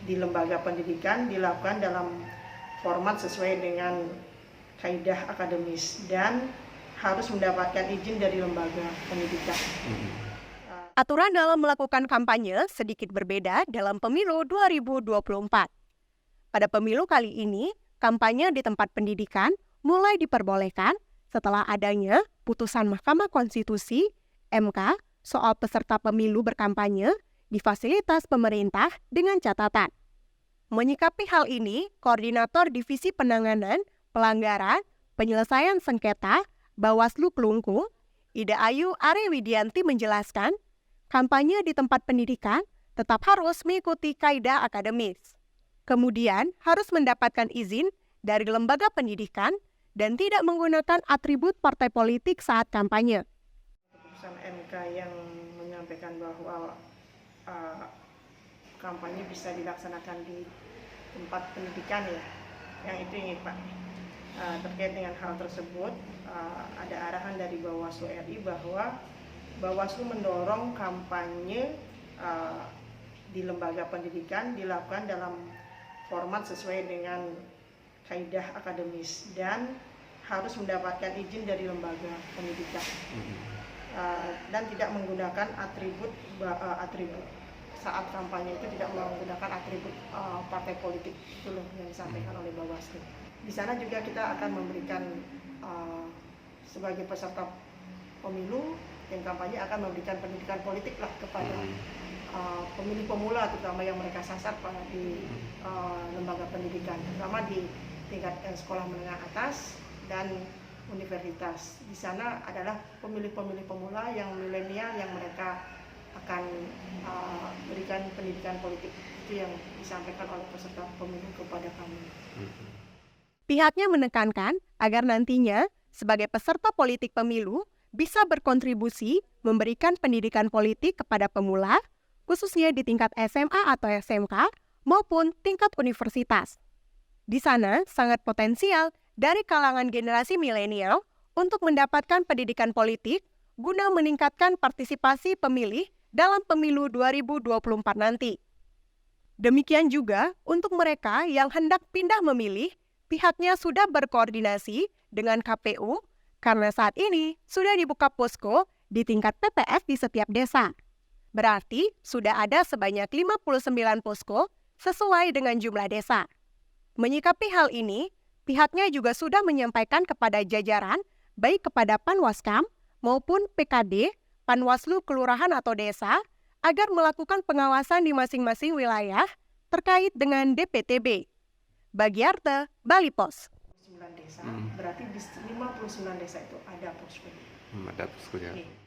di lembaga pendidikan dilakukan dalam format sesuai dengan kaidah akademis dan harus mendapatkan izin dari lembaga pendidikan. Aturan dalam melakukan kampanye sedikit berbeda dalam pemilu 2024. Pada pemilu kali ini, kampanye di tempat pendidikan mulai diperbolehkan setelah adanya putusan Mahkamah Konstitusi (MK) soal peserta pemilu berkampanye di fasilitas pemerintah dengan catatan. Menyikapi hal ini, Koordinator Divisi Penanganan Pelanggaran Penyelesaian Sengketa Bawaslu Kelungkung, Ida Ayu Arewidianti menjelaskan, kampanye di tempat pendidikan tetap harus mengikuti kaidah akademis. Kemudian harus mendapatkan izin dari lembaga pendidikan dan tidak menggunakan atribut partai politik saat kampanye. Keputusan MK yang menyampaikan bahwa kampanye bisa dilaksanakan di tempat pendidikan ya, yang itu ini Pak. Terkait dengan hal tersebut, ada arahan dari Bawaslu RI bahwa Bawaslu mendorong kampanye di lembaga pendidikan dilakukan dalam format sesuai dengan kaidah akademis dan harus mendapatkan izin dari lembaga pendidikan dan tidak menggunakan atribut saat kampanye itu tidak menggunakan atribut partai politik. Itu yang disampaikan oleh Bawaslu. Di sana juga kita akan memberikan sebagai peserta pemilu yang kampanye akan memberikan pendidikan politik lah kepada pemilih pemula, terutama yang mereka sasar di lembaga pendidikan, terutama di tingkat sekolah menengah atas dan universitas. Di sana adalah pemilih-pemilih pemula yang milenial yang mereka akan berikan pendidikan politik. Itu yang disampaikan oleh peserta pemilu kepada kami. Pihaknya menekankan agar nantinya sebagai peserta politik pemilu bisa berkontribusi memberikan pendidikan politik kepada pemula, khususnya di tingkat SMA atau SMK maupun tingkat universitas. Di sana sangat potensial dari kalangan generasi milenial untuk mendapatkan pendidikan politik guna meningkatkan partisipasi pemilih dalam pemilu 2024 nanti. Demikian juga untuk mereka yang hendak pindah memilih, pihaknya sudah berkoordinasi dengan KPU karena saat ini sudah dibuka posko di tingkat TPS di setiap desa. Berarti sudah ada sebanyak 59 posko sesuai dengan jumlah desa. Menyikapi hal ini, pihaknya juga sudah menyampaikan kepada jajaran, baik kepada Panwaskam maupun PKD, Panwaslu Kelurahan atau Desa, agar melakukan pengawasan di masing-masing wilayah terkait dengan DPTB. Bagiarte, Bali Pos. 9 desa, berarti di 59 desa itu ada posko. Ada poskonya.